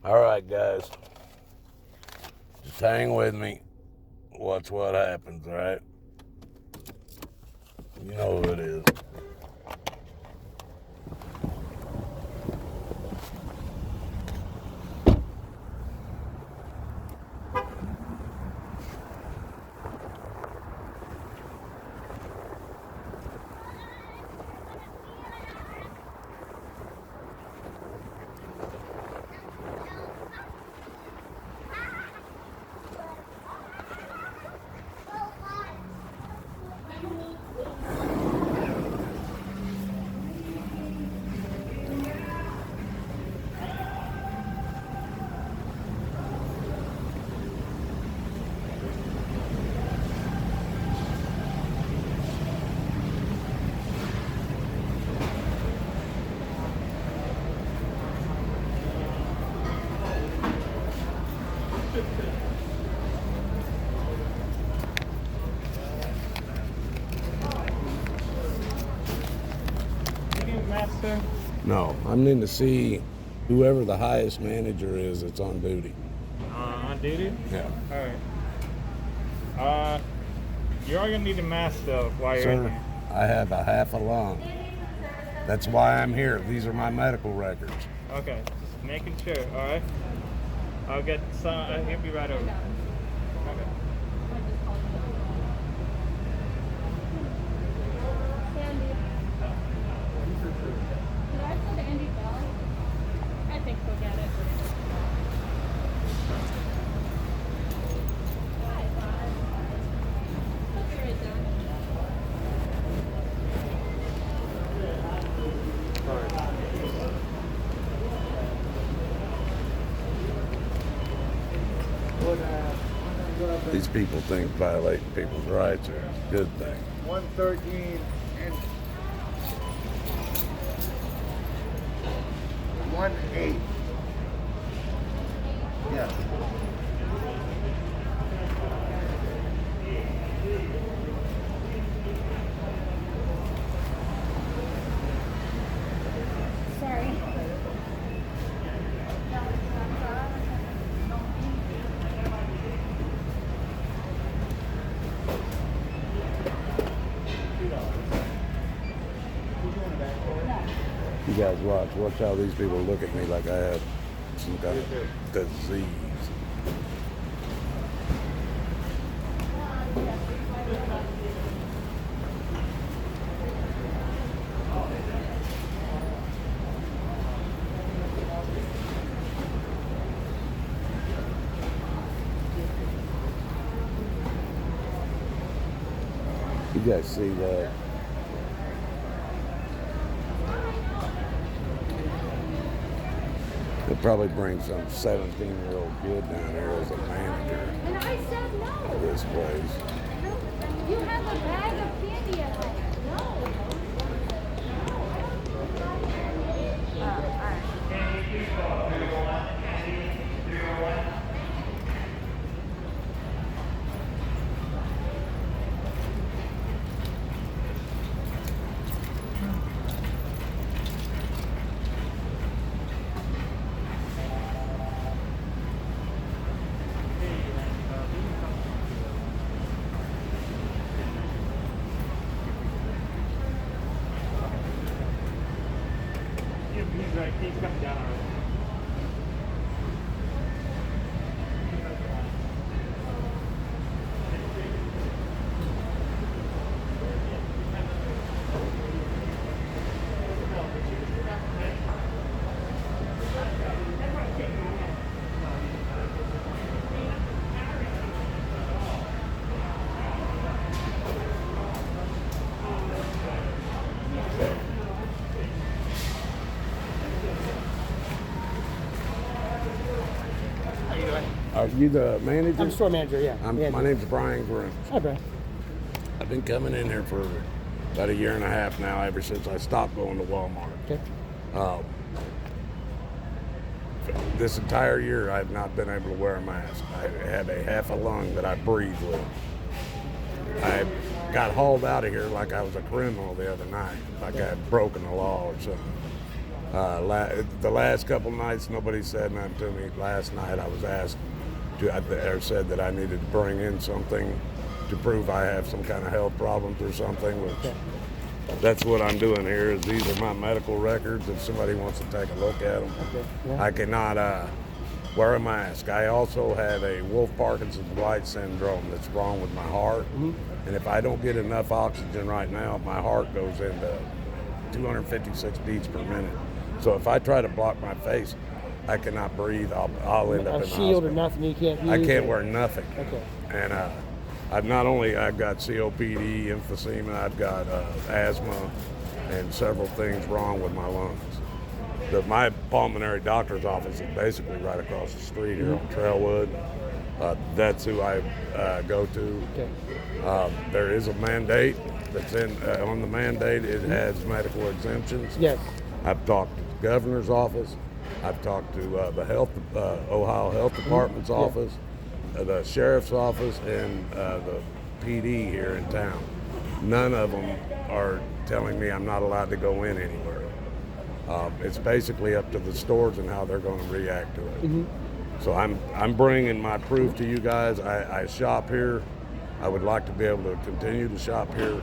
All right, guys. Just hang with me. Watch what happens, all right? You know who it is. Master? No, I need to see whoever the highest manager is that's on duty. On duty? Yeah. Alright. You're all gonna need a mask though while you're in Sir, here. I have a half a lung. That's why I'm here. These are my medical records. Okay, just making sure, alright? I'll get some, he'll be right over. Okay. I think we'll get it. These people think violating people's rights are a good thing. 113 and 18. Yeah. Sorry. You guys watch how these people look at me like I have some kind of disease. You guys see that? They'll probably bring some 17-year-old kid down here as a manager And I said no. of this place. You have a bag of candy at home. No. He's coming down already. Are you the manager? I'm store manager, yeah. My name's Brian Grimm. Hi, Brian. I've been coming in here for about 1.5 years now, ever since I stopped going to Walmart. Okay. This entire year, I've not been able to wear a mask. I have a half a lung that I breathe with. I got hauled out of here like I was a criminal the other night, like I had broken the law or something. The last couple nights, nobody said nothing to me. Last night, I was asked or said that I needed to bring in something to prove I have some kind of health problems or something, which that's what I'm doing here. Is these are my medical records. If somebody wants to take a look at them, I cannot wear a mask. I also have a Wolff-Parkinson-White syndrome that's wrong with my heart, and if I don't get enough oxygen right now, my heart goes into 256 beats per minute. So if I try to block my face, I cannot breathe. I'll end up in the shield hospital. or nothing you can't use? I can't wear nothing. Okay. And I've got COPD, emphysema, I've got asthma, and several things wrong with my lungs. My pulmonary doctor's office is basically right across the street here on Trailwood. That's who I go to. Okay. There is a mandate that's on the mandate. It has medical exemptions. Yes. I've talked to the governor's office. I've talked to the Ohio Health Department's office, the sheriff's office, and the PD here in town. None of them are telling me I'm not allowed to go in anywhere. It's basically up to the stores and how they're going to react to it. So I'm bringing my proof to you guys. I shop here. I would like to be able to continue to shop here,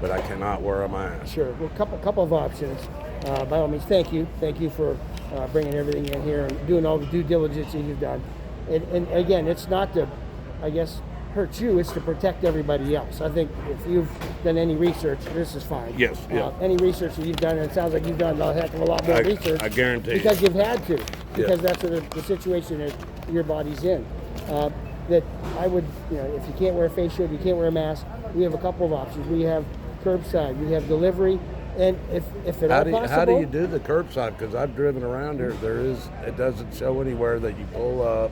but I cannot wear a mask. Sure. Well, couple of options. By all means, thank you for bringing everything in here and doing all the due diligence that you've done. And again, it's not to, I guess, hurt you. It's to protect everybody else. I think if you've done any research, this is fine. Yes. Yeah. Any research that you've done, and it sounds like you've done a heck of a lot more research. I guarantee. Because you've had to. Because that's the situation that your body's in. That I would, if you can't wear a face shield, you can't wear a mask. We have a couple of options. We have curbside. We have delivery. And if at all possible, how do you do the curbside? Because I've driven around here. It doesn't show anywhere that you pull up.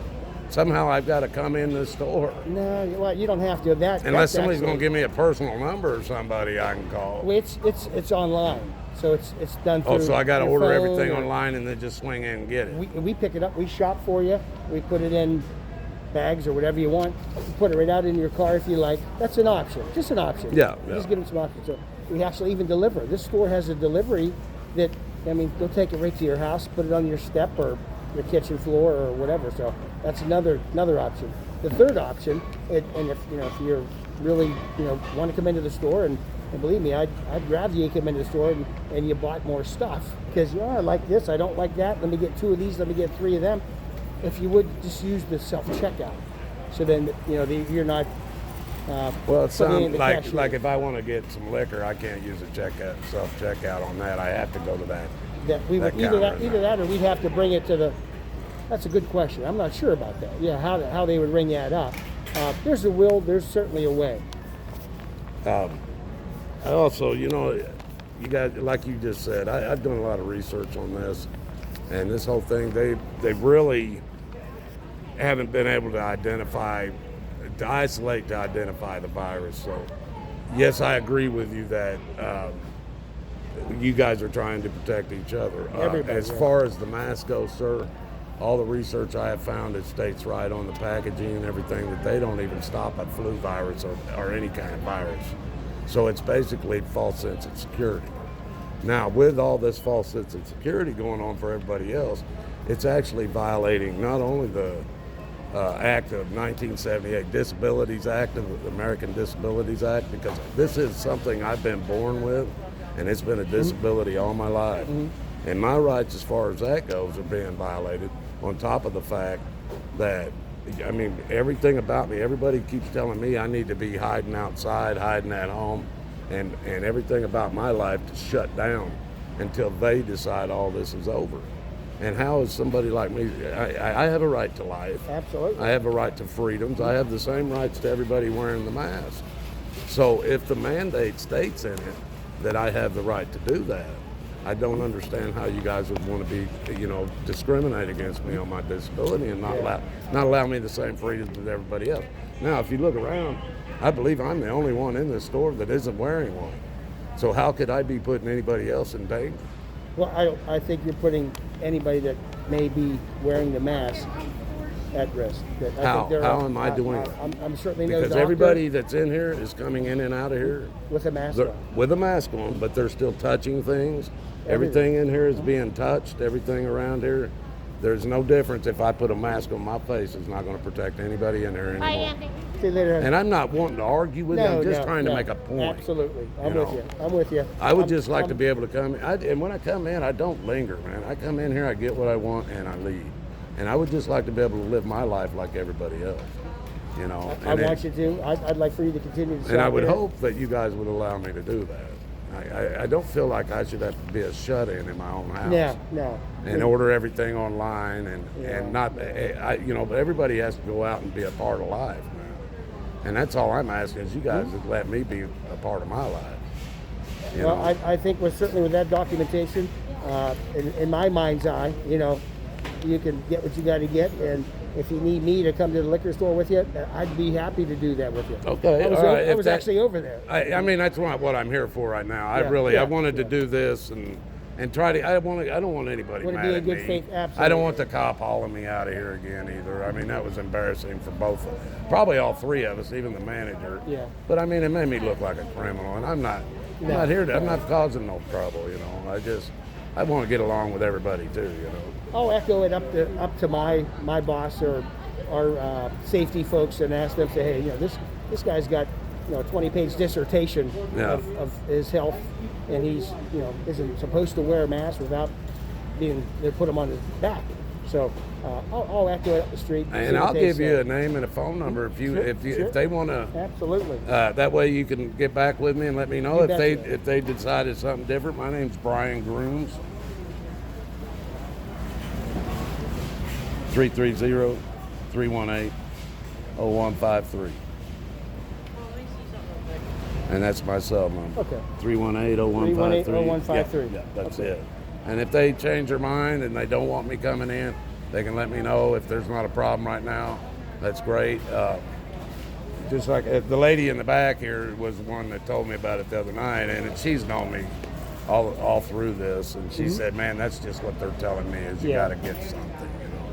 Somehow I've got to come in the store. No, well, you don't have to. Unless somebody's going to give me a personal number or somebody I can call. Well, it's online, so it's done through. Oh, so I got to your order phone everything online and then just swing in and get it. We pick it up. We shop for you. We put it in bags or whatever you want. You put it right out in your car if you like. That's an option. Just an option. Yeah. Just give them some options. So we actually even deliver. This store has a delivery that, they'll take it right to your house, put it on your step or your kitchen floor or whatever. So that's another option. The third option, and if you're really want to come into the store, and believe me, I'd rather you come into the store and you bought more stuff because I like this, I don't like that. Let me get 2 of these. Let me get 3 of them. If you would just use the self checkout, so then you're not. Well, it sounds like cashier. if I want to get some liquor, I can't use a self checkout on that. I have to go to that. That we would either that or we'd have to bring it to the. That's a good question. I'm not sure about that. Yeah, how they would ring that up. There's certainly a way. I also, you guys, like you just said, I've done a lot of research on this, and this whole thing, they really haven't been able to identify the virus. So, yes, I agree with you that you guys are trying to protect each other. As far as the mask goes, sir, all the research I have found, it states right on the packaging and everything that they don't even stop a flu virus or any kind of virus. So it's basically false sense of security. Now, with all this false sense of security going on for everybody else, it's actually violating not only the Act of 1978, Disabilities Act of the American Disabilities Act, because this is something I've been born with, and it's been a disability all my life. And my rights, as far as that goes, are being violated, on top of the fact that, everything about me, everybody keeps telling me I need to be hiding outside, hiding at home, and everything about my life to shut down until they decide all this is over. And how is somebody like me, I have a right to life. Absolutely. I have a right to freedoms. I have the same rights to everybody wearing the mask. So if the mandate states in it that I have the right to do that, I don't understand how you guys would want to be, discriminate against me on my disability and not allow me the same freedoms as everybody else. Now, if you look around, I believe I'm the only one in this store that isn't wearing one. So how could I be putting anybody else in danger? Well, I think you're putting anybody that may be wearing the mask at risk. That I How? think they're- How am I doing it? I'm certainly no Because doctor everybody that's in here is coming in and out of here with a mask they're- on. with a mask on, but they're still touching things. Everything in here is being touched. Everything around here. There's no difference if I put a mask on my face. It's not going to protect anybody in here Bye, anymore. Andy. See you later. And I'm not wanting to argue with you. I'm just trying to make a point. Absolutely, I'm you with know. you. I'm with you. I would I'm- just like to I'm- be able to come. And when I come in, I don't linger, man. I come in here, I get what I want, and I leave. And I would just like to be able to live my life like everybody else. You know. I want you to. I'd like for you to continue to. And I shop would here. hope that you guys would allow me to do that. I don't feel like I should have to be a shut-in in my own house. No. And order everything online Yeah. and not, but everybody has to go out and be a part of life, man. And that's all I'm asking is you guys to let me be a part of my life. You Well, know? I think certainly with that documentation, in my mind's eye, you can get what you got to get, and if you need me to come to the liquor store with you, I'd be happy to do that with you. Okay, I was, all right. I was actually over there. I mean, that's what I'm here for right now. Yeah, I wanted to do this and try to. I don't want anybody Want to mad be in at good me. faith, I absolutely. don't want the cop hauling me out of here again either. I mean, that was embarrassing for probably all three of us, even the manager. Yeah. But I mean, it made me look like a criminal, and I'm not here to. I'm not causing no trouble, I want to get along with everybody too, I'll echo it up to my boss or our safety folks and ask them, say, hey, this guy's got a 20-page dissertation Yeah. of his health, and he's isn't supposed to wear a mask without they put him on his back. So I'll echo it up the street. see And what I'll they give say. you a name and a phone number if Sure. if they want to. Absolutely. That way you can get back with me and let me know You if betcha. they decided something different. My name's Brian Grooms. 330-318-0153. And that's my cell number. Okay. 318-0153. 318-0153. Yeah, that's Okay. it. And if they change their mind and they don't want me coming in, they can let me know. If there's not a problem right now, that's great. Just like the lady in the back here was the one that told me about it the other night, and she's known me all through this, and she said, "Man, that's just what they're telling me is you Yeah. got to get something,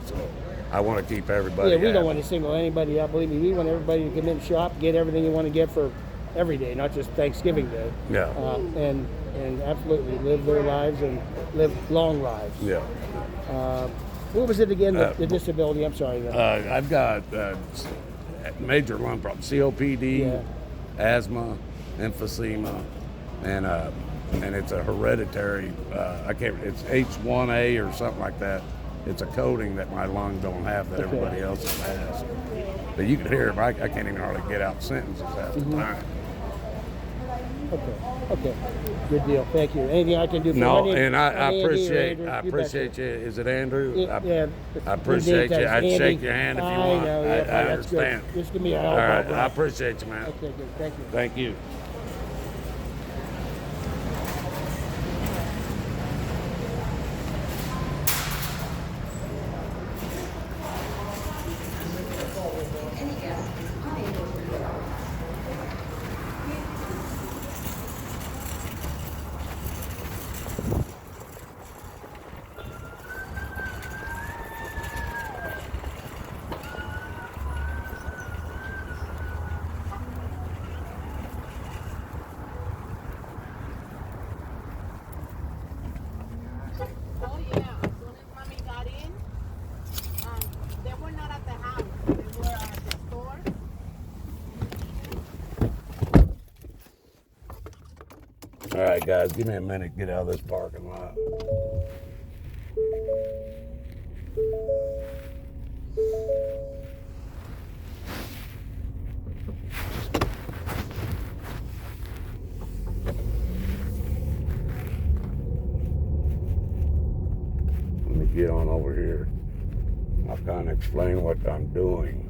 So I want to keep everybody. Yeah, we don't happy. want to single anybody out. Believe me, we want everybody to come in, shop, get everything you want to get for every day, not just Thanksgiving Day. Yeah. And absolutely live their lives and live long lives. Yeah. What was it again? The disability. I'm sorry. I've got major lung problems, COPD, Yeah. asthma, emphysema, and it's a hereditary. It's H1A or something like that. It's a coating that my lung don't have that everybody else has. But you can hear it. I can't even hardly get out sentences half the time. Okay. Good deal. Thank you. Anything I can do for No, Andy- and I Andy or appreciate Andrew? I You betcha. appreciate you. Is it Andrew? Yeah. I appreciate you. Andy. I'd shake your hand if you I want. know. I Yeah, that's understand. good. Just give me a All elbow. right, bro. I appreciate you, man. Okay. Good. Thank you. Thank you. Oh yeah, as soon as mommy got in, they were not at the house. They were at the store. All right, guys, give me a minute to get out of this parking lot. Let me get on over here. I'll kind of explain what I'm doing.